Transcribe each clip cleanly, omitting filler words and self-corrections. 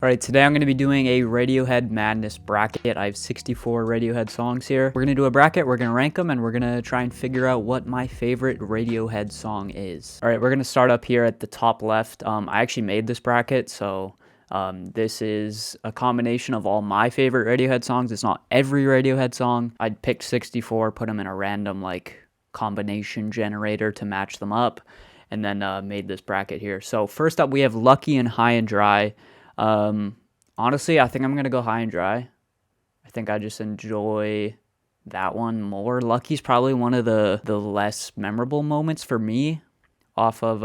Alright, today I'm going to be doing a Radiohead Madness bracket. I have 64 Radiohead songs here. We're going to do a bracket, we're going to rank them, and we're going to try and figure out what my favorite Radiohead song is. Alright, we're going to start up here at the top left. I actually made this bracket, so this is a combination of all my favorite Radiohead songs. It's not every Radiohead song. I picked 64, put them in a random combination generator to match them up, and then made this bracket here. So first up we have Lucky and High and Dry. Honestly, I think I'm gonna go High and Dry. I think I just enjoy that one more. Lucky's probably one of the less memorable moments for me off of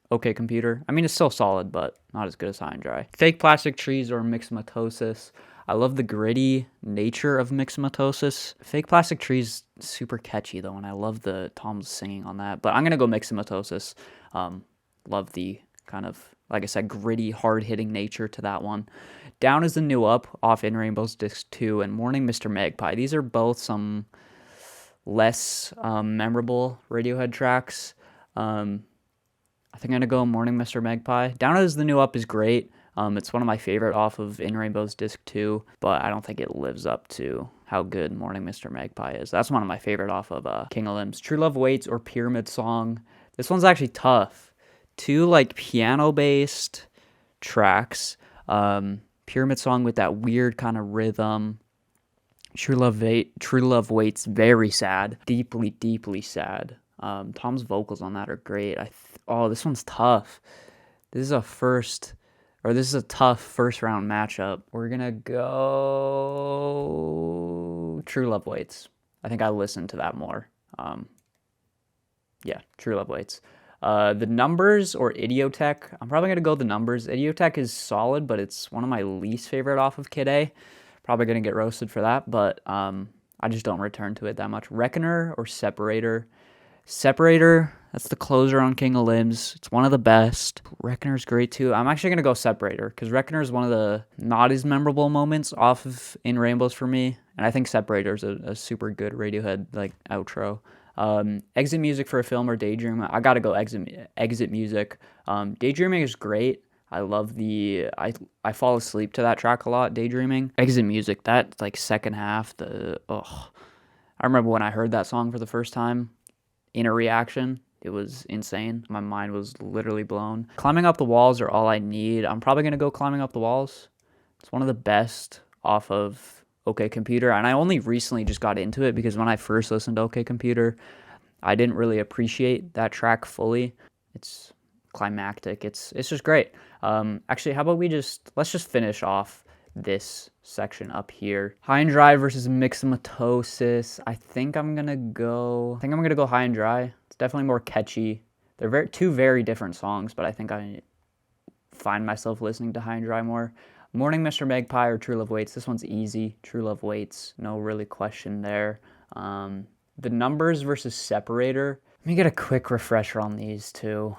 OK Computer. I mean, it's still solid, but not as good as High and Dry. Fake Plastic Trees or Mixomatosis. I love the gritty nature of Mixomatosis. Fake Plastic Trees super catchy though, and I love the Tom's singing on that. But I'm gonna go Mixomatosis. Love the kind of, like I said, gritty, hard-hitting nature to that one. Down is the New Up off In Rainbows Disc 2 and Morning Mr. Magpie. These are both some less memorable Radiohead tracks. I think I'm going to go Morning Mr. Magpie. Down is the New Up is great. It's one of my favorite off of In Rainbows Disc 2, but I don't think it lives up to how good Morning Mr. Magpie is. That's one of my favorite off of King of Limbs. True Love Waits or Pyramid Song. This one's actually tough. Two piano-based tracks. Pyramid Song with that weird kind of rhythm. True Love Waits, very sad. Deeply, deeply sad. Tom's vocals on that are great. This one's tough. This is a tough first round matchup. We're gonna go True Love Waits. I think I listened to that more. Yeah, True Love Waits. The Numbers or Idiotech. I'm probably going to go The Numbers. Idiotech is solid, but it's one of my least favorite off of Kid A. Probably going to get roasted for that, but I just don't return to it that much. Reckoner or Separator. Separator, that's the closer on King of Limbs. It's one of the best. Reckoner's great too. I'm actually going to go Separator because Reckoner is one of the not as memorable moments off of In Rainbows for me. And I think Separator is a super good Radiohead outro. Exit Music for a Film or Daydream. I gotta go Exit Music. Daydreaming is great. I love I fall asleep to that track a lot, Daydreaming. Exit Music, that second half, I remember when I heard that song for the first time in a reaction. It was insane. My mind was literally blown. Climbing Up the Walls are All I Need. I'm probably gonna go Climbing Up the Walls. It's one of the best off of OK Computer, and I only recently just got into it because when I first listened to OK Computer, I didn't really appreciate that track fully. It's climactic. It's just great. Actually, how about let's just finish off this section up here. High and Dry versus Mixomatosis. I think I'm gonna go High and Dry. It's definitely more catchy. They're two very different songs, but I think I find myself listening to High and Dry more. Morning Mr. Magpie or True Love Waits. This one's easy. True Love Waits. No really question there. The Numbers versus Separator. Let me get a quick refresher on these two.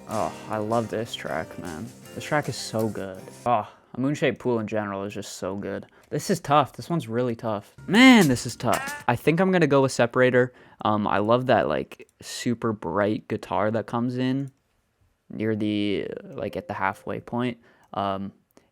Oh, I love this track, man. This track is so good. Oh, A Moon-Shaped Pool in general is just so good. This is tough. This one's really tough. Man, this is tough. I think I'm going to go with Separator. I love that super bright guitar that comes in near the at the halfway point.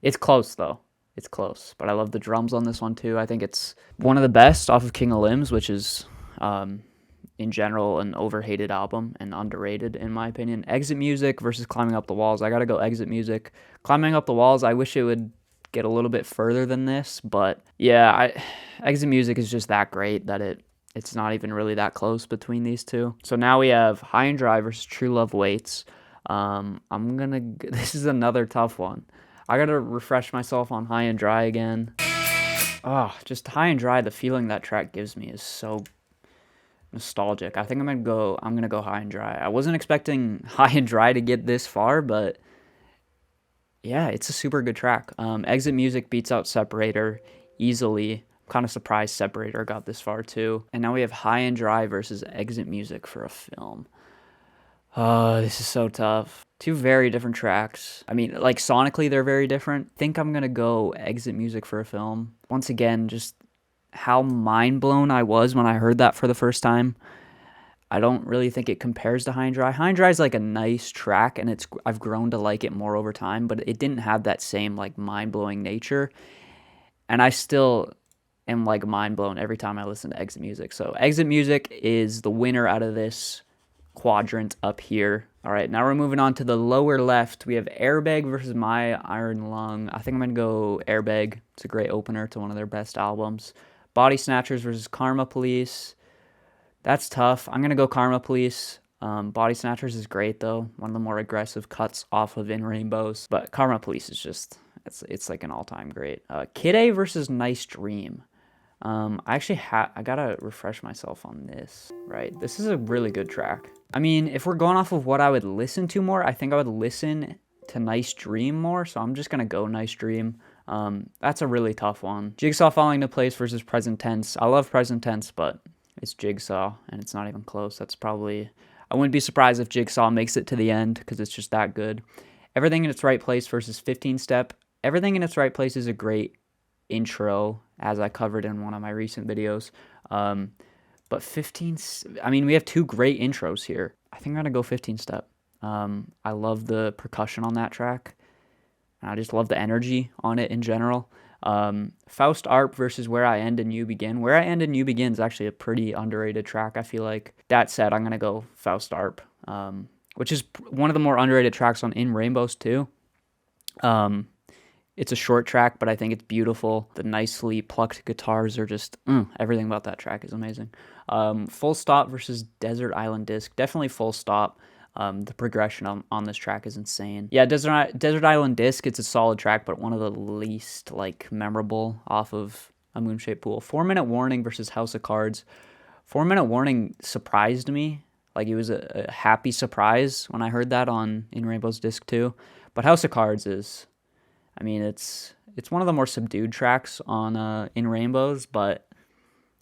It's close, though. It's close. But I love the drums on this one, too. I think it's one of the best off of King of Limbs, which is, in general, an overhated album and underrated, in my opinion. Exit Music versus Climbing Up the Walls. I gotta go Exit Music. Climbing Up the Walls, I wish it would get a little bit further than this. But, yeah, Exit Music is just that great that it's not even really that close between these two. So now we have High and Dry versus True Love Waits. This is another tough one. I gotta refresh myself on High and Dry again. Just High and Dry, the feeling that track gives me is so nostalgic. I think I'm gonna go High and Dry. I wasn't expecting High and Dry to get this far, but yeah, it's a super good track. Exit Music beats out Separator easily. I'm kind of surprised Separator got this far too. And now we have High and Dry versus Exit Music for a Film. Oh, this is so tough. Two very different tracks. I mean, sonically, they're very different. I think I'm gonna go Exit Music for a Film. Once again, just how mind blown I was when I heard that for the first time. I don't really think it compares to High and Dry. High and Dry is like a nice track, and I've grown to like it more over time, but it didn't have that same like mind-blowing nature. And I still am like mind blown every time I listen to Exit Music. So Exit Music is the winner out of this quadrant up here. All right, now we're moving on to the lower left. We have Airbag versus My Iron Lung. I think I'm gonna go Airbag. It's a great opener to one of their best albums. Body Snatchers versus Karma Police. That's tough. I'm gonna go Karma Police. Body Snatchers is great though. One of the more aggressive cuts off of In Rainbows. But Karma Police is just it's like an all-time great. Kid A versus Nice Dream. I gotta refresh myself on this. Right, this is a really good track. I mean, if we're going off of what I would listen to more, I think I would listen to Nice Dream more. So I'm just gonna go Nice Dream. That's a really tough one. Jigsaw Falling into Place versus Present Tense. I love Present Tense, but it's Jigsaw, and it's not even close. I wouldn't be surprised if Jigsaw makes it to the end because it's just that good. Everything in Its Right Place versus 15 Step. Everything in Its Right Place is a great intro, as I covered in one of my recent videos. But we have two great intros here. I think I'm going to go 15 Step. I love the percussion on that track. And I just love the energy on it in general. Faust Arp versus Where I End and You Begin. Where I End and You Begin is actually a pretty underrated track, I feel like. That said, I'm going to go Faust Arp, which is one of the more underrated tracks on In Rainbows too. It's a short track, but I think it's beautiful. The nicely plucked guitars are just, everything about that track is amazing. Full Stop versus Desert Island Disc. Definitely Full Stop. The progression on this track is insane. Yeah, Desert Island Disc, it's a solid track, but one of the least like memorable off of A Moon-Shaped Pool. 4 Minute Warning versus House of Cards. 4 Minute Warning surprised me. Like, it was a happy surprise when I heard that on In Rainbows Disc 2. But House of Cards is, I mean, it's one of the more subdued tracks on In Rainbows,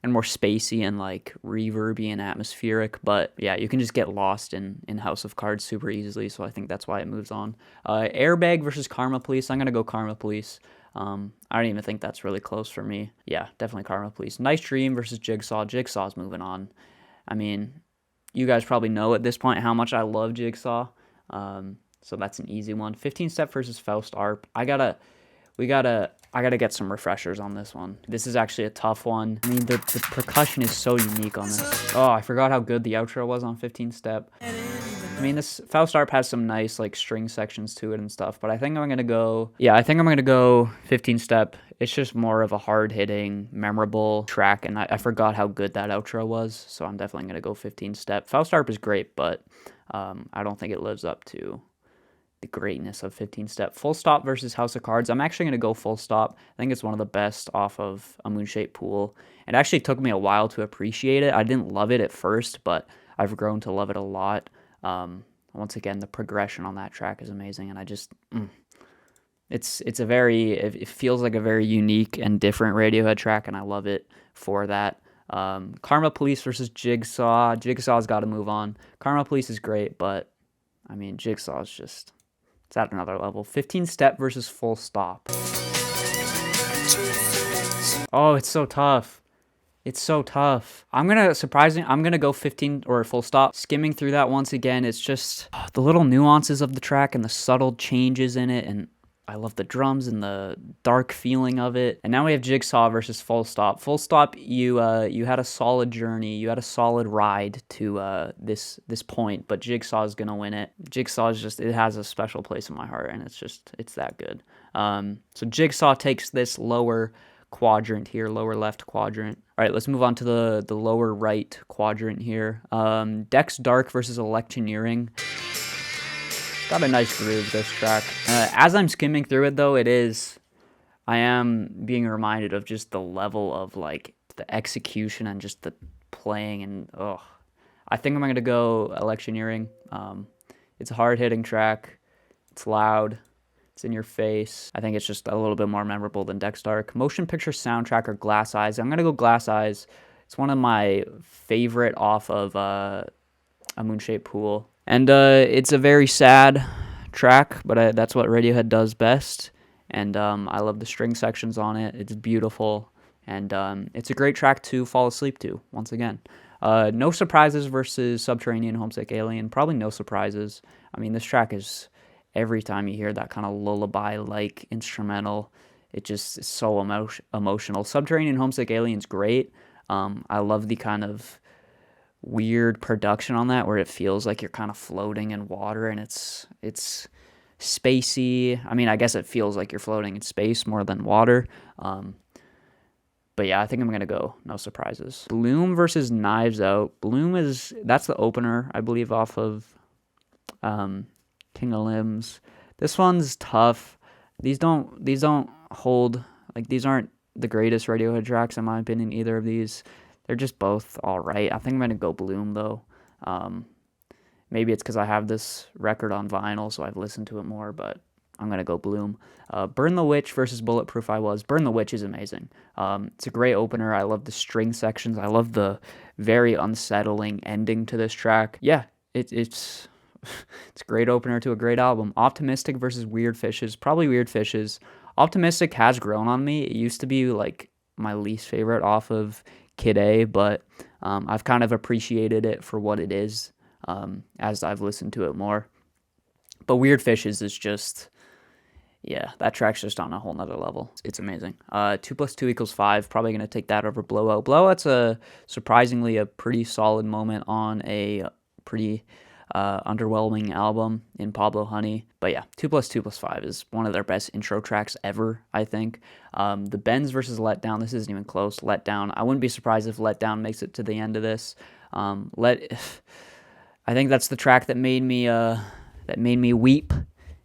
and more spacey and like reverby and atmospheric. But yeah, you can just get lost in House of Cards super easily, so I think that's why it moves on. Airbag versus Karma Police. I'm gonna go Karma Police. I don't even think that's really close for me. Yeah, definitely Karma Police. Nice Dream versus Jigsaw. Jigsaw's moving on. I mean, you guys probably know at this point how much I love Jigsaw. So that's an easy one. 15 Step versus Faust Arp. I gotta get some refreshers on this one. This is actually a tough one. I mean, the percussion is so unique on this. Oh, I forgot how good the outro was on 15 Step. I mean, this Faust Arp has some nice like string sections to it and stuff, but I think I'm gonna go 15 Step. It's just more of a hard-hitting, memorable track, and I forgot how good that outro was, so I'm definitely gonna go 15 Step. Faust Arp is great, but I don't think it lives up to the greatness of 15 Step. Full Stop versus House of Cards. I'm actually going to go Full Stop. I think it's one of the best off of A Moon-Shaped Pool. It actually took me a while to appreciate it. I didn't love it at first, but I've grown to love it a lot. Once again, the progression on that track is amazing, and I just, it feels like a very unique and different Radiohead track, and I love it for that. Karma Police versus Jigsaw. Jigsaw's got to move on. Karma Police is great, but I mean, Jigsaw is just, it's at another level. 15 Step versus Full Stop. Oh, it's so tough. It's so tough. I'm gonna go 15 or Full Stop. Skimming through that once again, it's just the little nuances of the track and the subtle changes in it, and I love the drums and the dark feeling of it. And now we have Jigsaw versus Full Stop. Full Stop, you had a solid journey, you had a solid ride to this point, but Jigsaw is gonna win it. Jigsaw is just, it has a special place in my heart, and it's that good. So Jigsaw takes this lower quadrant here, lower left quadrant. All right, let's move on to the lower right quadrant here. Dex Dark versus Electioneering. Got a nice groove, this track. As I'm skimming through it, though, I am being reminded of just the level of, like, the execution and just the playing, and, I think I'm going to go Electioneering. It's a hard-hitting track. It's loud. It's in your face. I think it's just a little bit more memorable than Dex Dark. Motion picture soundtrack or Glass Eyes. I'm going to go Glass Eyes. It's one of my favorite off of A Moon-Shaped Pool. And it's a very sad track, but that's what Radiohead does best. And I love the string sections on it. It's beautiful. And it's a great track to fall asleep to, once again. No Surprises versus Subterranean Homesick Alien. Probably No Surprises. I mean, this track is, every time you hear that kind of lullaby-like instrumental, it just is so emotional. Subterranean Homesick Alien's great. I love the kind of weird production on that where it feels like you're kind of floating in water, and it's spacey. I mean, I guess it feels like you're floating in space more than water. But yeah, I think I'm going to go No Surprises. Bloom versus Knives Out. That's the opener, I believe, off of King of Limbs. This one's tough. These don't hold, like, these aren't the greatest Radiohead tracks in my opinion, either of these. They're just both all right. I think I'm going to go Bloom, though. Maybe it's because I have this record on vinyl, so I've listened to it more, but I'm going to go Bloom. Burn the Witch versus Bulletproof I Was. Burn the Witch is amazing. It's a great opener. I love the string sections. I love the very unsettling ending to this track. Yeah, it's it's a great opener to a great album. Optimistic versus Weird Fishes. Probably Weird Fishes. Optimistic has grown on me. It used to be like my least favorite off of Kid A, but I've kind of appreciated it for what it is as I've listened to it more. But Weird Fishes is just, yeah, that track's just on a whole nother level. It's amazing. 2 + 2 = 5. Probably going to take that over Blowout. Blowout's surprisingly a pretty solid moment on a pretty underwhelming album in Pablo Honey. But yeah, 2 + 2 + 5 is one of their best intro tracks ever, I think. The Bends versus Letdown, this isn't even close. Letdown, I wouldn't be surprised if Letdown makes it to the end of this. I think that's the track that made me weep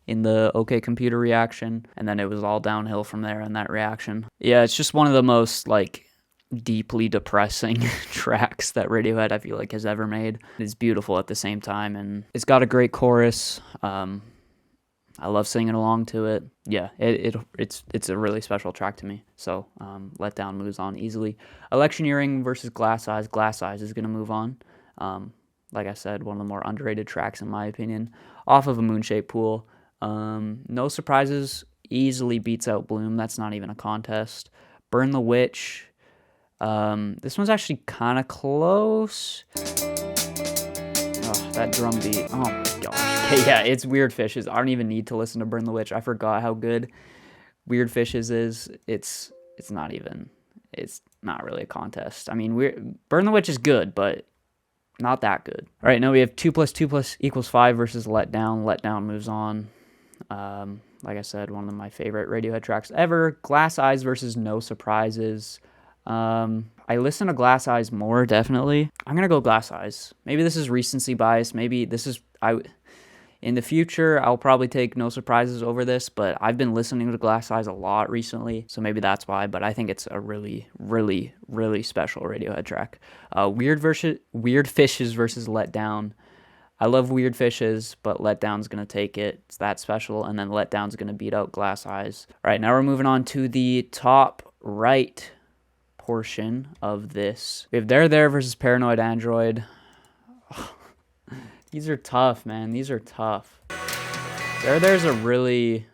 in the OK Computer reaction, and then it was all downhill from there in that reaction. Yeah, it's just one of the most, like, deeply depressing tracks that Radiohead, I feel like, has ever made. It's beautiful at the same time, and it's got a great chorus. I love singing along to it. Yeah, it's a really special track to me. So Letdown moves on easily. Electioneering versus Glass Eyes. Glass Eyes is going to move on. Like I said, one of the more underrated tracks in my opinion. Off of A Moonshaped Pool. No Surprises easily beats out Bloom. That's not even a contest. Burn the Witch. This one's actually kind of close. Oh, that drum beat. Oh my gosh. Okay, yeah, it's Weird Fishes. I don't even need to listen to Burn the Witch. I forgot how good Weird Fishes is. It's not really a contest. I mean, Burn the Witch is good, but not that good. All right, now we have 2 + 2 = 5 versus Letdown. Letdown moves on. Like I said, one of my favorite Radiohead tracks ever. Glass Eyes versus No Surprises. I listen to Glass Eyes more, definitely. I'm gonna go Glass Eyes. Maybe this is recency bias. Maybe this is in the future, I'll probably take No Surprises over this, but I've been listening to Glass Eyes a lot recently, so maybe that's why, but I think it's a really, really, really special Radiohead track. Weird Fishes versus Letdown. I love Weird Fishes, but Letdown's going to take it. It's that special, and then Letdown's going to beat out Glass Eyes. All right, now we're moving on to the top right portion of this. We have There versus Paranoid Android. These are tough, man. These are tough. There's a really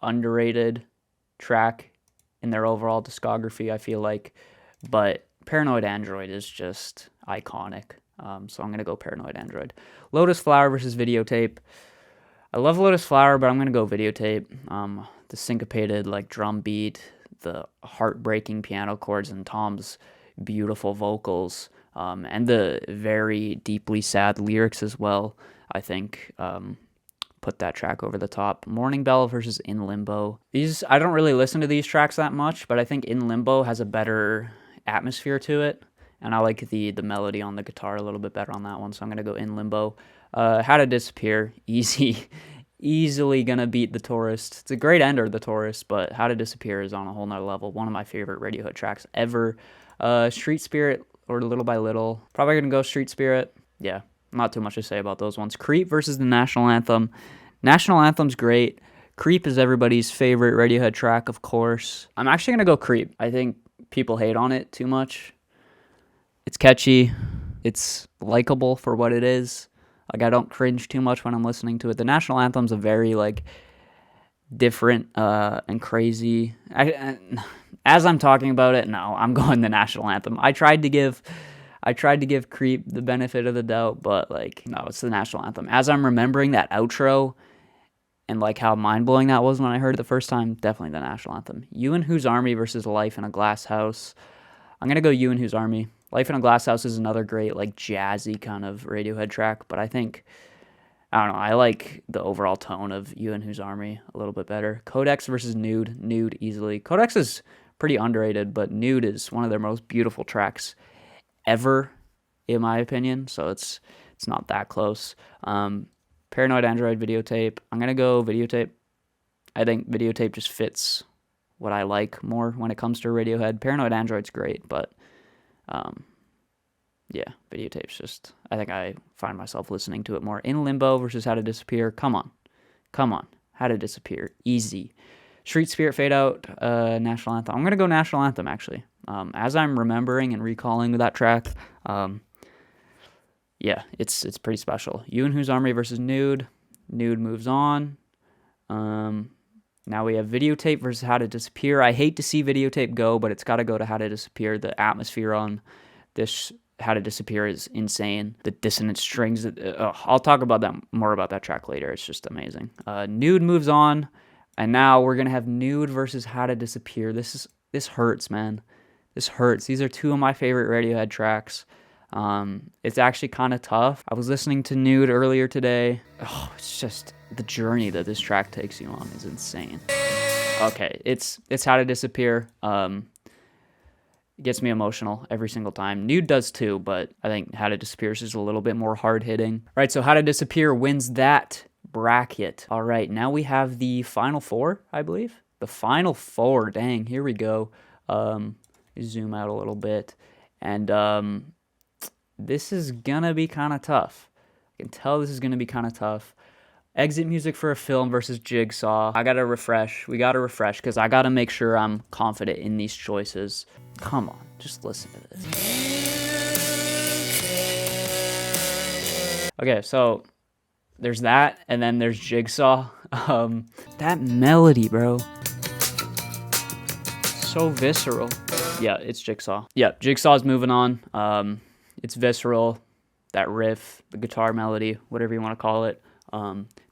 underrated track in their overall discography, I feel like. But Paranoid Android is just iconic. So I'm going to go Paranoid Android. Lotus Flower versus Videotape. I love Lotus Flower, but I'm going to go Videotape. The syncopated, like, drum beat, the heartbreaking piano chords, and Tom's beautiful vocals. And the very deeply sad lyrics as well, I think, put that track over the top. Morning Bell versus In Limbo. I don't really listen to these tracks that much, but I think In Limbo has a better atmosphere to it, and I like the melody on the guitar a little bit better on that one, so I'm going to go In Limbo. How to Disappear, easily going to beat The Tourist. It's a great ender, The Tourist, but How to Disappear is on a whole nother level. One of my favorite Radiohead tracks ever. Street Spirit or Little by Little. Probably going to go Street Spirit. Yeah, not too much to say about those ones. Creep versus the National Anthem. National Anthem's great. Creep is everybody's favorite Radiohead track, of course. I'm actually going to go Creep. I think people hate on it too much. It's catchy. It's likable for what it is. Like, I don't cringe too much when I'm listening to it. The National Anthem's a very, like, different and crazy. As I'm talking about it, no, I'm going the National Anthem. I tried to give I tried to give Creep the benefit of the doubt, but like, no, it's the national anthem. As I'm remembering that outro and like how mind blowing that was when I heard it the first time, definitely the national anthem. You and Whose Army versus Life in a Glass House. I'm gonna go You and Whose Army. Life in a Glass House is another great like jazzy kind of Radiohead track, but I think I don't know. I like the overall tone of You and Whose Army a little bit better. Codex versus Nude. Nude easily. Codex is pretty underrated, but Nude is one of their most beautiful tracks ever, in my opinion. So it's not that close. Paranoid Android, Videotape. I'm gonna go Videotape. I think Videotape just fits what I like more when it comes to Radiohead. Paranoid Android's great, but yeah, Videotape's just, I think I find myself listening to it more. In Limbo versus How to Disappear. Come on. How to Disappear. Easy. Street Spirit, Fade Out, National Anthem. I'm going to go National Anthem, actually. As I'm remembering and recalling that track, yeah, it's pretty special. You and Whose Army versus Nude. Nude moves on. Now we have Videotape versus How to Disappear. I hate to see Videotape go, but it's got to go to How to Disappear. The atmosphere on this How to Disappear is insane. The dissonant strings. I'll talk about that more about that track later. It's just amazing. Nude moves on, and now we're gonna have Nude versus How to Disappear. This hurts, man. This hurts. These are two of my favorite Radiohead tracks. It's actually kind of tough. I was listening to Nude earlier today. Oh, it's just the journey that this track takes you on is insane. Okay, it's How to Disappear. It gets me emotional every single time. Nude does too, but I think How to Disappear is just a little bit more hard-hitting. All right, so How to Disappear wins that bracket. All right, now we have the final four, I believe. The final four, dang, here we go. Zoom out a little bit. And this is gonna be kind of tough. I can tell this is gonna be kind of tough. Exit Music for a Film versus Jigsaw. I gotta refresh. We gotta refresh because I gotta make sure I'm confident in these choices. Come on, just listen to this. Okay, so there's that, and then there's Jigsaw. That melody, bro. So visceral. Yeah, it's Jigsaw. Yeah, Jigsaw's moving on. It's visceral. That riff, the guitar melody, whatever you want to call it.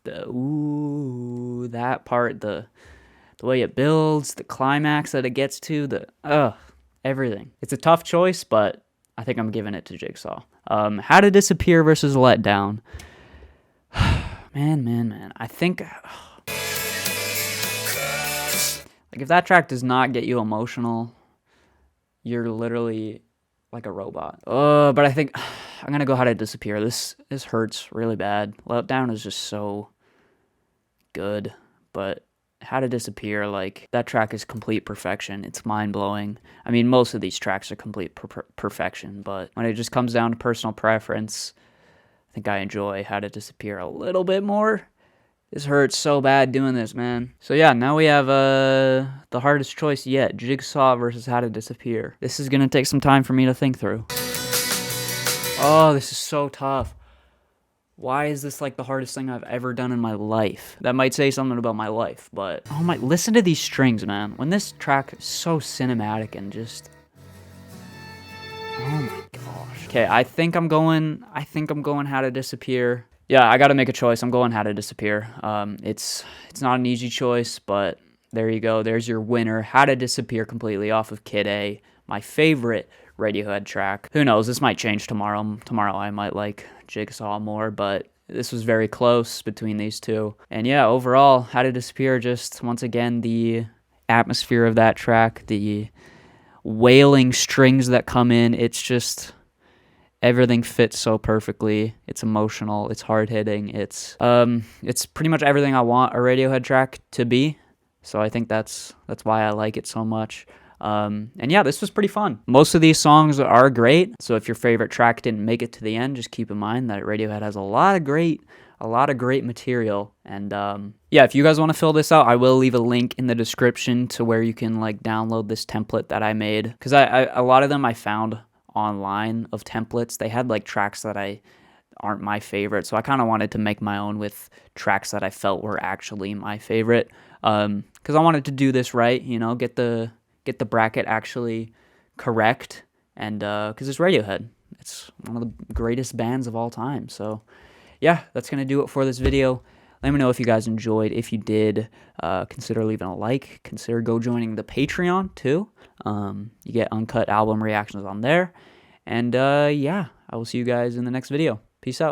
The ooh, that part, the way it builds, the climax that it gets to, everything. It's a tough choice, but I think I'm giving it to Jigsaw. How to Disappear versus Let Down. Man. I think like if that track does not get you emotional, you're literally like a robot. But I think I'm gonna go How to Disappear. This hurts really bad. Let Down is just so good, but How to Disappear, like that track is complete perfection. It's mind-blowing. I mean, most of these tracks are complete perfection, but when it just comes down to personal preference, I think I enjoy How to Disappear a little bit more. This hurts so bad doing this, man. So yeah, now we have the hardest choice yet. Jigsaw versus How to Disappear. This is gonna take some time for me to think through. Oh, this is so tough. Why is this like the hardest thing I've ever done in my life? That might say something about my life, but oh my, listen to these strings, man. When this track is so cinematic and just, oh my gosh. Okay, I think I'm going How to Disappear. Yeah, I gotta make a choice. I'm going How to Disappear. It's not an easy choice, but there you go. There's your winner. How to Disappear completely off of Kid A. My favorite Radiohead track. Who knows? This might change tomorrow. Tomorrow I might like Jigsaw more, but this was very close between these two. And yeah, overall, How to Disappear, just once again, the atmosphere of that track, the wailing strings that come in, it's just everything fits so perfectly. It's emotional, it's hard-hitting, it's pretty much everything I want a Radiohead track to be. So I think that's why I like it so much. And yeah, this was pretty fun. Most of these songs are great, so if your favorite track didn't make it to the end, just keep in mind that Radiohead has a lot of great material. And yeah, if you guys want to fill this out, I will leave a link in the description to where you can like download this template that I made, because a lot of them I found online of templates. They had like tracks that aren't my favorite, so I kind of wanted to make my own with tracks that I felt were actually my favorite, because I wanted to do this right, you know, get the bracket actually correct, and because it's Radiohead. It's one of the greatest bands of all time. So yeah, that's going to do it for this video. Let me know if you guys enjoyed. If you did, consider leaving a like. Consider go joining the Patreon too. You get uncut album reactions on there. And yeah, I will see you guys in the next video. Peace out.